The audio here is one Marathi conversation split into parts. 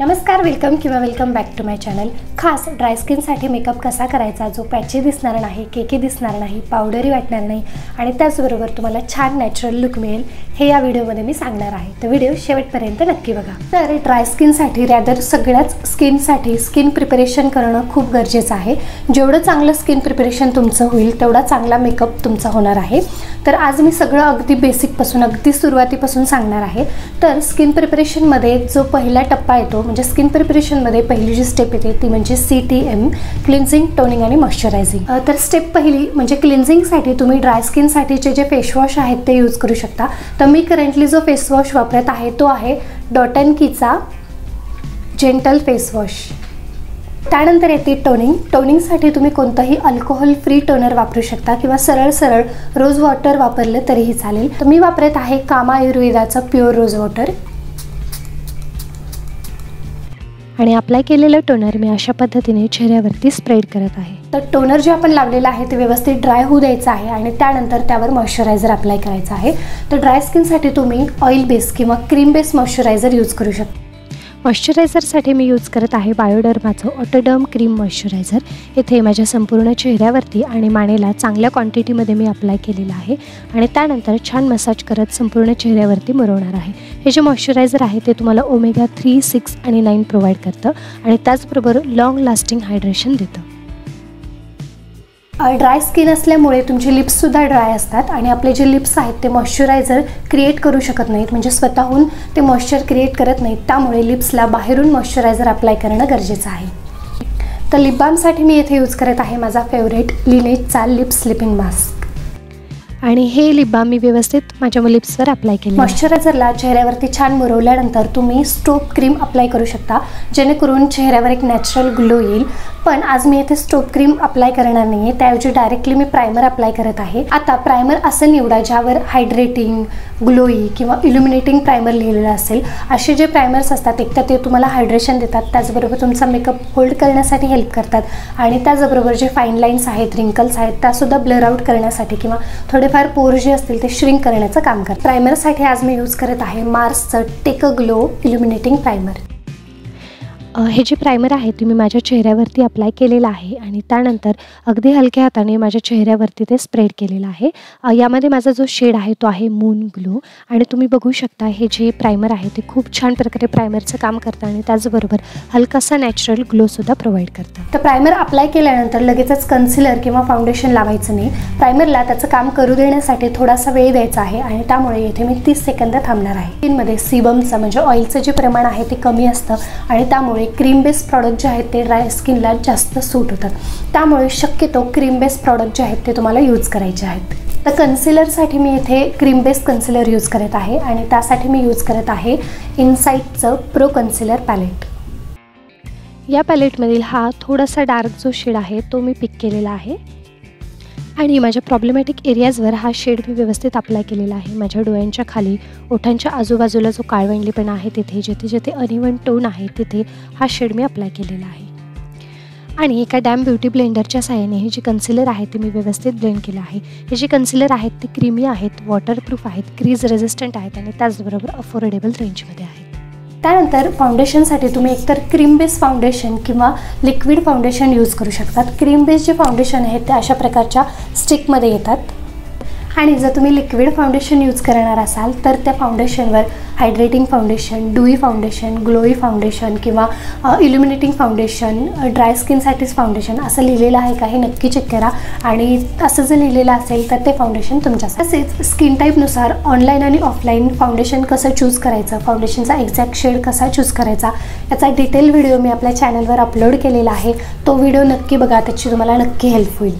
नमस्कार, welcome back to my channel. खास ड्राय स्किनसाठी मेकअप कसा करायचा जो पॅची दिसणार नाही, केकी दिसणार नाही, पावडरी वाटणार नाही आणि त्याचबरोबर तुम्हाला छान नॅचरल लुक मिळेल हे या व्हिडिओमध्ये मी सांगणार आहे। तर व्हिडिओ शेवटपर्यंत नक्की बघा। तर ड्राय स्किनसाठी रॅदर सगळ्याच स्किनसाठी स्किन प्रिपरेशन करणं खूप गरजेचं आहे। जेवढं चांगलं स्किन प्रिपरेशन तुमचं होईल तेवढा चांगला मेकअप तुमचा होणार आहे। तर आज मी सगळं अगदी बेसिकपासून अगदी सुरुवातीपासून सांगणार आहे। तर स्किन प्रिपरेशनमध्ये जो पहिला टप्पा येतो म्हणजे स्किन प्रिपरेशनमध्ये पहिली जी स्टेप येते ती म्हणजे CTM, क्लिन्झिंग, टोनिंग आणि मॉइश्चरायझिंग। तर स्टेप पहिली म्हणजे क्लिन्झिंगसाठी तुम्ही ड्राय स्किनसाठीचे जे फेस वॉश आहेत ते यूज करू शकता। तर मी करंटली जो फेस वॉश वापरत आहे तो आहे डॉट अँड कीचा जेंटल फेस वॉश। त्यानंतर येते टोनिंग। टोनिंगसाठी तुम्ही कोणताही अल्कोहोल फ्री टोनर वापरू शकता किंवा सरळ रोज वॉटर वापरलं तरीही चालेल। तर मी वापरत आहे कामा आयुर्वेदाचा प्युअर रोज वॉटर आणि अप्लाय केलेलं टोनर मी अशा पद्धतीने चेहऱ्यावरती स्प्रेड करत आहे। तर टोनर जे आपण लावलेलं आहे ते व्यवस्थित ड्राय होऊ द्यायचं आहे आणि त्यानंतर त्यावर मॉइश्चरायझर अप्लाय करायचं आहे। तर ड्राय स्किनसाठी तुम्ही ऑइल बेस किंवा क्रीम बेस मॉइश्चरायझर यूज करू शकता। मॉइश्चरायझरसाठी मी यूज करत आहे बायोडर्माचं ऑटोडर्म क्रीम मॉइश्चरायझर। इथे माझ्या संपूर्ण चेहऱ्यावरती आणि मानेला चांगल्या क्वांटिटीमध्ये मी अप्लाय केलेलं आहे आणि त्यानंतर छान मसाज करत संपूर्ण चेहऱ्यावरती मुरवणार आहे। हे जे मॉइश्चरायझर आहे ते तुम्हाला ओमेगा 3, 6 आणि 9 प्रोव्हाइड करतं आणि त्याचबरोबर लॉंग लास्टिंग हायड्रेशन देतं। ड्राय स्किन असल्यामुळे तुमचे लिप्ससुद्धा ड्राय असतात आणि आपले जे लिप्स आहेत ते मॉइश्चरायझर क्रिएट करू शकत नाहीत, म्हणजे स्वतःहून ते मॉइश्चर क्रिएट करत नाहीत। त्यामुळे लिप्सला बाहेरून मॉइश्चरायझर अप्लाय करणं गरजेचं आहे। तर लिप बामसाठी मी येथे यूज करत आहे माझा फेवरेट लिनेजचा लिप स्लिपिंग मास्क आणि हे लिप बाम मी व्यवस्थित माझ्या लिप्सवर अप्लाय केले। मॉइश्चरायझरला चेहऱ्यावरती छान मुरवल्यानंतर तुम्ही स्टोप क्रीम अप्लाय करू शकता जेणेकरून चेहऱ्यावर एक नॅचरल ग्लो येईल। पण आज मी येथे स्टोप क्रीम अप्लाय करणार नाही आहे, त्याऐवजी डायरेक्टली मी प्रायमर अप्लाय करत आहे। आता प्रायमर असं निवडा ज्यावर हायड्रेटिंग, ग्लोई किंवा इल्युमिनेटिंग प्रायमर लिहिलेलं असेल। असे जे प्रायमर्स असतात एक तर ते तुम्हाला हायड्रेशन देतात, त्याचबरोबर तुमचा मेकअप होल्ड करण्यासाठी हेल्प करतात आणि त्याचबरोबर जे फाईन लाईन्स आहेत, रिंकल्स आहेत त्यासुद्धा ब्लर आउट करण्यासाठी किंवा थोडेफार पोर जे असतील ते श्रिंक करण्याचं काम करतात। प्रायमरसाठी आज मी यूज करत आहे मार्सचं टेक अ ग्लो इल्युमिनेटिंग प्रायमर। हे जे प्रायमर आहे ते मी माझ्या चेहऱ्यावरती अप्लाय केलेलं आहे आणि त्यानंतर अगदी हलक्या हाताने माझ्या चेहऱ्यावरती ते स्प्रेड केलेलं आहे। यामध्ये माझा जो शेड आहे तो आहे मून ग्लो आणि तुम्ही बघू शकता हे जे प्रायमर आहे ते खूप छान प्रकारे प्रायमरचं काम करतं आणि त्याचबरोबर हलकासा नॅचरल ग्लोसुद्धा प्रोव्हाइड करतं। तर प्रायमर अप्लाय केल्यानंतर लगेचच कन्सिलर किंवा फाउंडेशन लावायचं नाही। प्रायमरला त्याचं काम करू देण्यासाठी थोडासा वेळ द्यायचा आहे आणि त्यामुळे येथे मी 30 सेकंद थांबणार आहे। स्किनमध्ये सीबमचं म्हणजे ऑइलचं जे प्रमाण आहे ते कमी असतं आणि त्यामुळे क्रीम बेस प्रॉडक्ट जे आहेत ते ड्राय स्किनला जास्त सूट होतात। त्यामुळे शक्यतो क्रीम बेस प्रॉडक्ट जे आहेत ते तुम्हाला यूज करायचे आहेत। तर कन्सिलरसाठी मी इथे क्रीम बेस कन्सिलर यूज करत आहे आणि त्यासाठी मी यूज करत आहे इनसाइटचं प्रो कन्सिलर पॅलेट। या पॅलेटमधील हा थोडासा डार्क जो शेड आहे तो मी पिक केलेला आहे आणि माझ्या प्रॉब्लेमॅटिक एरियाजवर हा शेड मी व्यवस्थित अप्लाय केलेला आहे। माझ्या डोळ्यांच्या खाली, ओठांच्या आजूबाजूला जो काळवंडलेपणा आहे तिथे, जेथे अनइव्हन टोन आहे तिथे हा शेड मी अप्लाय केलेला आहे आणि एका डॅम ब्युटी ब्लेंडरच्या साहाय्याने हे जे कन्सिलर आहे ते मी व्यवस्थित ब्लेंड केलं आहे। हे जे कन्सिलर आहेत ते क्रीमी आहेत, वॉटरप्रूफ आहेत, क्रीज रेझिस्टंट आहेत आणि त्याचबरोबर अफोर्डेबल रेंजमध्ये आहेत। त्यानंतर फाउंडेशनसाठी तुम्ही एकतर क्रीम बेस फाउंडेशन किंवा लिक्विड फाउंडेशन यूज करू शकतात। क्रीम बेस जे फाउंडेशन आहे ते अशा प्रकारच्या स्टिकमध्ये येतात आणि जर तुम्ही लिक्विड फाउंडेशन यूज करणार असाल तर त्या फाउंडेशनवर hydrating foundation, dewy foundation, glowy foundation किंवा इल्युमिनेटिंग फाउंडेशन, ड्राय स्किनसाठीच फाउंडेशन असं लिहिलेलं आहे का हे नक्की चेक करा आणि असं जर लिहिलेलं असेल तर ते फाउंडेशन तुमच्यासाठी। तसेच स्किन टाईपनुसार ऑनलाईन आणि ऑफलाईन फाउंडेशन कसं चूज करायचं, फाउंडेशनचा एक्झॅक्ट शेड कसा चूज करायचा याचा डिटेल व्हिडिओ मी आपल्या चॅनलवर अपलोड केलेला आहे। तो व्हिडिओ नक्की बघा, त्याची तुम्हाला नक्की हेल्प होईल।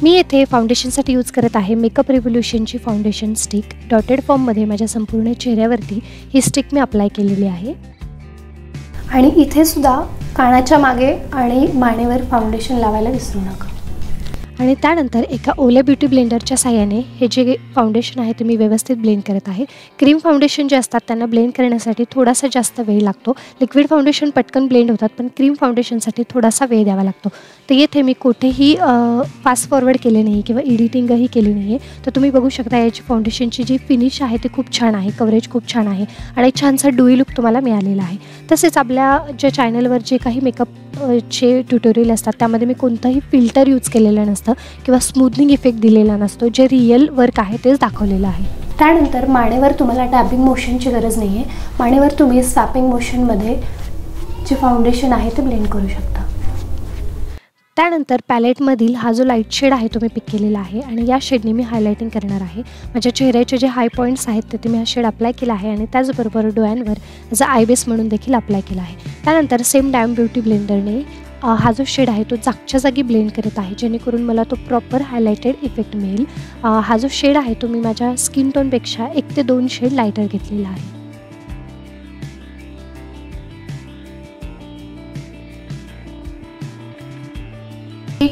मी येथे फाउंडेशनसाठी यूज करत आहे मेकअप रिव्होल्यूशनची फाउंडेशन स्टिक। डॉटेड फॉर्ममध्ये माझ्या संपूर्ण चेहऱ्यावरती ही स्टिक मी अप्लाय केलेली आहे आणि इथे सुद्धा कानाच्या मागे आणि मानेवर फाउंडेशन लावायला विसरू नका। आणि त्यानंतर एका ओल्या ब्युटी ब्लेंडरच्या साहाय्याने हे जे फाउंडेशन आहे ते मी व्यवस्थित ब्लेंड करत आहे. क्रीम फाउंडेशन जे असतात त्यांना ब्लेंड करण्यासाठी थोडासा जास्त वेळ लागतो. लिक्विड फाउंडेशन पटकन ब्लेंड होतात, पण क्रीम फाउंडेशनसाठी थोडासा वेळ द्यावा लागतो. तर येथे मी कुठेही फास्ट फॉरवर्ड केले नाही किंवा एडिटिंगही केली नाही आहे. तर तुम्ही बघू शकता याची फाउंडेशनची जी फिनिश आहे ते खूप छान आहे, कव्हरेज खूप छान आहे आणि छानसा ड्यूई लुक तुम्हाला मिळालेला आहे. तसेच आपल्या ज्या चॅनलवर जे काही मेकअप चे ट्युटोरियल असतात त्यामध्ये मी कोणताही फिल्टर यूज केलेलं नसतं किंवा स्मूथनिंग इफेक्ट दिलेला नसतो. जे रिअल वर्क आहे तेच दाखवलेलं आहे. त्यानंतर मानेवर तुम्हाला डॅबिंग मोशनची गरज नाही आहे. मानेवर तुम्ही स्वॅपिंग मोशनमध्ये जे फाउंडेशन आहे ते ब्लेंड करू शकता. त्यानंतर पॅलेटमधील हा जो लाईट शेड आहे तो मी पिक केलेला आहे आणि या शेडने मी हायलायटिंग करणार आहे. माझ्या चेहऱ्याचे जे हाय पॉईंट्स आहेत ते मी हा शेड अप्लाय केला आहे आणि त्याचबरोबर डोळ्यांवर ॲज अ आय बेस म्हणून देखील अप्लाय केला आहे. त्यानंतर सेम डॅम ब्युटी ब्लेंडरने हा जो शेड आहे तो जागच्या जागी ब्लेंड करत आहे, जेणेकरून मला तो प्रॉपर हायलायटेड इफेक्ट मिळेल. हा जो शेड आहे तो मी माझ्या स्किन टोनपेक्षा 1 ते 2 शेड लायटर घेतलेला आहे.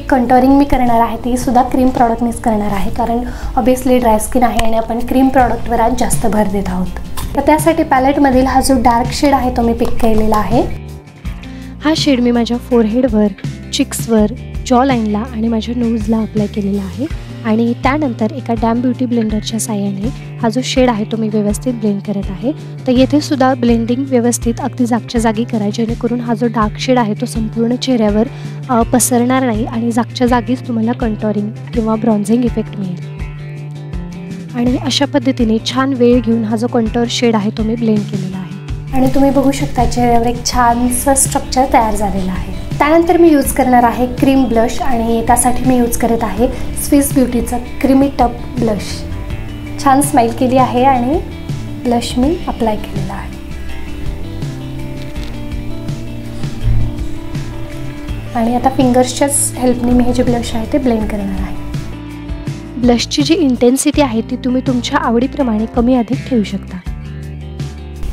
कंटोरिंग मी करणार आहे ती सुद्धा क्रीम प्रॉडक्टनेच करणार आहे, कारण ऑब्वियसली ड्राय स्किन आहे आणि आपण क्रीम प्रॉडक्टवर आज जास्त भर देत आहोत. तर त्यासाठी पॅलेटमधील हा जो डार्क शेड आहे तो मी पिक केलेला आहे. हा शेड मी माझ्या फोरहेडवर, चिक्सवर, जॉ लाईनला आणि माझ्या नोजला अप्लाय केलेला आहे आणि त्यानंतर एका डॅम ब्युटी ब्लेंडरच्या साहाय्याने हा जो शेड आहे तो मी व्यवस्थित ब्लेंड करत आहे. तर येथे सुद्धा ब्लेंडिंग व्यवस्थित अगदी जागच्या जागी करा, जेणेकरून हा जो डार्क शेड आहे तो संपूर्ण चेहऱ्यावर पसरणार नाही आणि जागच्या जागीच तुम्हाला कंटोरिंग किंवा ब्रॉन्झिंग इफेक्ट मिळेल. आणि अशा पद्धतीने छान वेळ घेऊन हा जो कंटोर शेड आहे तो मी ब्लेंड केलेला आहे आणि तुम्ही बघू शकता चेहऱ्यावर एक छानसं स्ट्रक्चर तयार झालेलं आहे. त्यानंतर मी यूज करणार आहे क्रीम ब्लश आणि त्यासाठी मी यूज करत आहे स्विस ब्युटीचं क्रीमी टप ब्लश. छान स्माइल केली आहे आणि ब्लश मी अप्लाय केलेला आहे. आणि आता फिंगर्सच्याच हेल्पने मी हे जे ब्लश आहे ते ब्लेंड करणार आहे. ब्लशची जी इंटेन्सिटी आहे ती तुम्ही तुमच्या आवडीप्रमाणे कमी अधिक ठेवू शकता.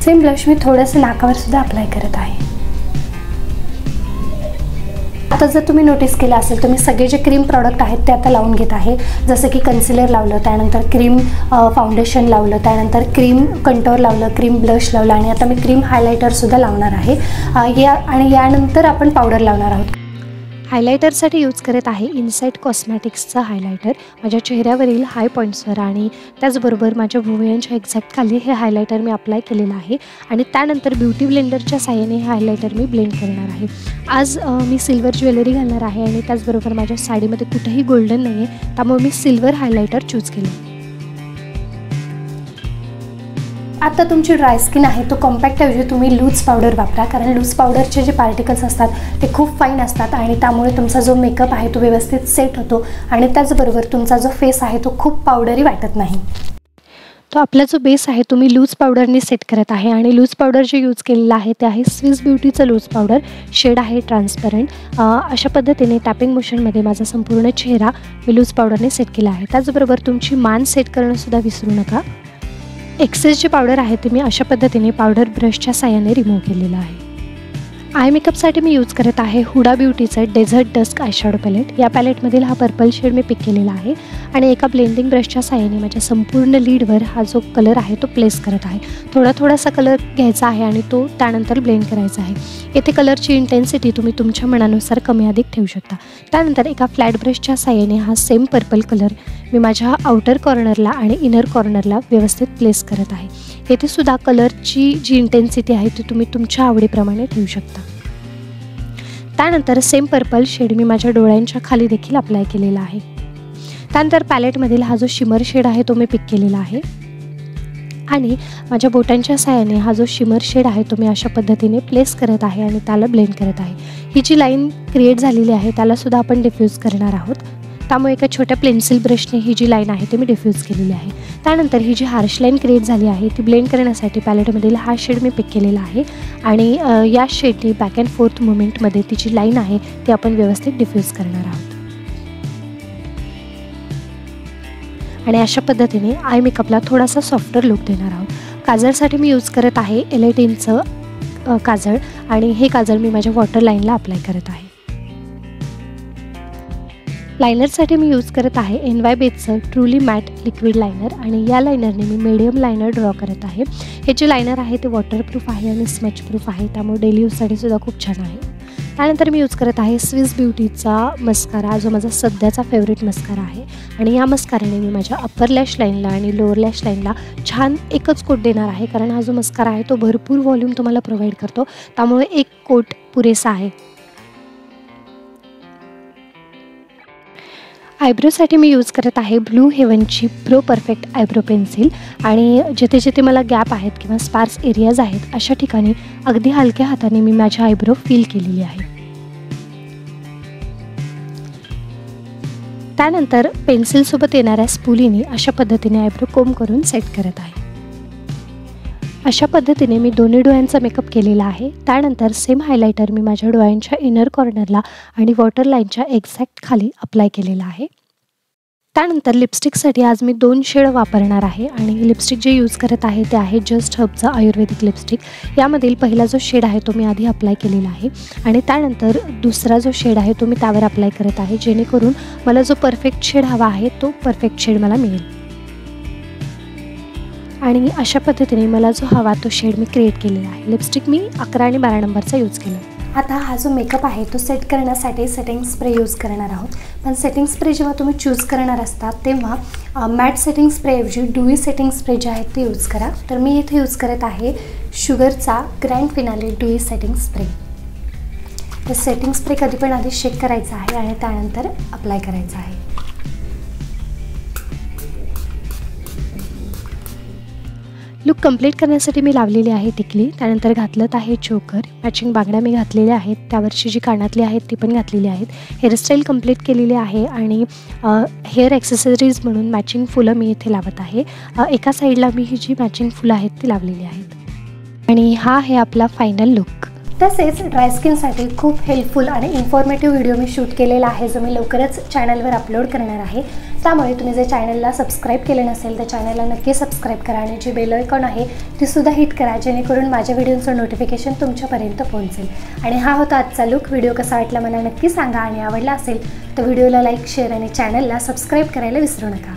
सेम ब्लश मी थोडंसं नाकावर सुद्धा अप्लाय करत आहे. आता जर तुम्ही नोटीस केलं असेल तर मी सगळे जे क्रीम प्रॉडक्ट आहेत ते आता लावून घेत आहे. जसं की कन्सिलर लावलं, त्यानंतर क्रीम फाउंडेशन लावलं, त्यानंतर क्रीम कंटोर लावलं, क्रीम ब्लश लावलं आणि आता मी क्रीम हायलायटरसुद्धा लावणार आहे. आणि यानंतर आपण पावडर लावणार आहोत. हायलायटरसाठी यूज करत आहे इनसाइट कॉस्मॅटिक्सचा हायलायटर. माझ्या चेहऱ्यावरील हाय पॉईंट्सवर आणि त्याचबरोबर माझ्या भुवयांच्या एक्झॅक्ट खाली हे हायलायटर मी अप्लाय केलेलं आहे आणि त्यानंतर ब्युटी ब्लेंडरच्या साहाय्याने हे हायलायटर मी ब्लेंड करणार आहे. आज मी सिल्वर ज्वेलरी घालणार आहे आणि त्याचबरोबर माझ्या साडीमध्ये कुठेही गोल्डन नाही आहे, त्यामुळे मी सिल्वर हायलायटर चूज केलं. आता तुमची ड्राय स्किन आहे तो कॉम्पॅक्टऐवजी तुम्ही लूज पावडर वापरा, कारण लूज पावडरचे जे पार्टिकल्स असतात ते खूप फाईन असतात आणि त्यामुळे तुमचा जो मेकअप आहे तो व्यवस्थित सेट होतो आणि त्याचबरोबर तुमचा जो फेस आहे तो खूप पावडरी वाटत नाही. तो आपला जो बेस आहे तो मी लूज पावडरने सेट करत आहे आणि लूज पावडर जे यूज केलेलं आहे ते आहे स्विस ब्युटीचं लूज पावडर. शेड आहे ट्रान्सपरंट. अशा पद्धतीने टॅपिंग मोशनमध्ये माझा संपूर्ण चेहरा मी लूज पावडरने सेट केला आहे. त्याचबरोबर तुमची मान सेट करणंसुद्धा विसरू नका. एक्सेस जे पावडर आहे ते मी अशा पद्धतीने पावडर ब्रशच्या साहाय्याने रिमूव्ह केलेलं आहे. आय मेकअपसाठी मी यूज करत आहे हुडा ब्युटीचं डेझर्ट डस्क आयशॅडो पॅलेट. या पॅलेटमधील हा पर्पल शेड मी पिक केलेला आहे आणि एका ब्लेंडिंग ब्रशच्या साहाय्याने माझ्या संपूर्ण लीडवर हा जो कलर आहे तो प्लेस करत आहे. थोडासा कलर घ्यायचा आहे आणि तो त्यानंतर ब्लेंड करायचा आहे. येथे कलरची इंटेन्सिटी तुम्ही तुमच्या मनानुसार कमी अधिक ठेवू शकता. त्यानंतर एका फ्लॅट ब्रशच्या साहाय्याने हा सेम पर्पल कलर मी माझ्या आउटर कॉर्नरला आणि इनर कॉर्नरला व्यवस्थित प्लेस करत आहे. येथे सुद्धा कलरची जी इंटेन्सिटी आहे ती तुम्ही तुमच्या आवडीप्रमाणे ठेवू शकता. त्यानंतर सेम पर्पल शेड मी माझ्या डोळ्यांच्या खाली देखील अप्लाय केलेला आहे. त्यानंतर पॅलेटमधील हा जो शिमर शेड आहे तो मी पिक केलेला आहे आणि माझ्या बोटांच्या साहाय्याने हा जो शिमर शेड आहे तो मी अशा पद्धतीने प्लेस करत आहे आणि त्याला ब्लेंड करत आहे. ही जी लाईन क्रिएट झालेली आहे त्यालासुद्धा आपण डिफ्यूज करणार आहोत. त्यामुळे एका छोट्या पेन्सिल ब्रशने ही जी लाईन आहे ती मी डिफ्यूज केलेली आहे. त्यानंतर ही जी हार्श लाईन क्रिएट झाली आहे ती ब्लेंड करण्यासाठी पॅलेटमधील हा शेड मी पिक केलेला आहे आणि या शेडने बॅक अँड फोर्थ मुवमेंटमध्ये ती जी लाईन आहे ती आपण व्यवस्थित डिफ्यूज करणार आहोत. आणि अशा पद्धतीने आय मेकअपला थोडासा सॉफ्टर लुक देणार आहोत. काजळसाठी मी यूज करत आहे L18चं काजळ आणि हे काजळ मी माझ्या वॉटर लाईनला अप्लाय करत आहे. लायनरसाठी मी यूज करत आहे NYBेजचं ट्रूली मॅट लिक्विड लायनर आणि या लायनरने मी मीडियम लायनर ड्रॉ करत आहे। हे जे लायनर आहे ते वॉटरप्रूफ आहे आणि स्मच प्रूफ आहे, त्यामुळे डेली यूजसाठी सुद्धा खूप छान आहे। त्यानंतर मी यूज करत आहे स्विस ब्युटीचा मस्कारा, जो माझा सध्याचा फेवरेट मस्कारा आहे आणि या मस्काराने मी माझ्या अप्पर लॅश लाईनला आणि लोअर लॅश लाईनला छान एकच कोट देणार आहे, कारण हा जो मस्कारा आहे तो भरपूर व्हॉल्यूम तुम्हाला प्रोव्हाइड करतो, त्यामुळे एक कोट पुरेसा आहे। आयब्रोसाठी मी यूज करत आहे ब्लू हेवनची प्रो परफेक्ट आयब्रो पेन्सिल आणि जिथे जिथे मला गॅप आहेत किंवा स्पार्स एरियाज आहेत अशा ठिकाणी अगदी हलक्या हाताने मी माझी आयब्रो फिल केलेली आहे। त्यानंतर पेन्सिलसोबत येणाऱ्या स्पुलीने अशा पद्धतीने आयब्रो कोम करून सेट करत आहे। अशा पद्धतीने मी दोन्ही डोळ्यांचा मेकअप केलेला आहे। त्यानंतर सेम हायलायटर मी माझ्या डोळ्यांच्या इनर कॉर्नरला आणि वॉटर लाईनच्या एक्झॅक्ट खाली अप्लाय केलेला आहे। त्यानंतर लिपस्टिकसाठी आज मी 2 शेड वापरणार आहे आणि लिपस्टिक जे यूज करत आहे ते आहे जस्ट हबचं आयुर्वेदिक लिपस्टिक। यामधील पहिला जो शेड आहे तो मी आधी अप्लाय केलेला आहे आणि त्यानंतर दुसरा जो शेड आहे तो मी त्यावर अप्लाय करत आहे, जेणेकरून मला जो परफेक्ट शेड हवा आहे तो परफेक्ट शेड मला मिळेल। आणि अशा पद्धतीने मला जो हवा तो शेड मी क्रिएट केलेला आहे। लिपस्टिक मी 11 आणि 12 नंबरचा यूज केला। आता हा जो मेकअप आहे तो सेट करण्यासाठी सेटिंग स्प्रे यूज करणार आहोत, पण सेटिंग स्प्रे जेव्हा तुम्ही चूज करणार असता तेव्हा मॅट सेटिंग स्प्रेऐवजी ड्यूई सेटिंग स्प्रे जे आहेत ते यूज करा। तर मी इथे यूज करत आहे शुगरचा grand finale dewy setting spray. तर सेटिंग स्प्रे कधी पण आधी शेक करायचा आहे आणि त्यानंतर अप्लाय करायचा आहे। लुक कंप्लीट करण्यासाठी मी लावलेली आहे टिकली, त्यानंतर घातलं आहे चोकर, मॅचिंग बांगड्या मी घातलेल्या आहेत, त्यावरची जी कानातली आहेत ती पण घातलेली आहेत। हेअरस्टाईल कंप्लीट केलेली आहे आणि हेअर ॲक्सेसरीज म्हणून मॅचिंग फुलं मी इथे लावत आहे। एका साईडला मी ही जी मॅचिंग फुलं आहेत ती लावलेली आहेत आणि हा आहे आपला फायनल लुक। तसेच ड्राय स्किनसाठी खूप हेल्पफुल आणि इन्फॉर्मेटिव्ह व्हिडिओ मी शूट केलेला आहे, जो मी लवकरच चॅनलवर अपलोड करणार आहे। त्यामुळे तुम्ही जर चॅनलला सबस्क्राईब केले नसेल तर चॅनलला नक्की सबस्क्राईब करा आणि जी बेल आयकॉन आहे ती सुद्धा हिट करा, जेणेकरून माझ्या व्हिडिओचं नोटिफिकेशन तुमच्यापर्यंत पोहोचेल। आणि हा होता आजचा लुक। व्हिडिओ कसा वाटला मला नक्की सांगा आणि आवडला असेल तर व्हिडिओला लाईक, शेअर आणि चॅनलला सबस्क्राईब करायला विसरू नका।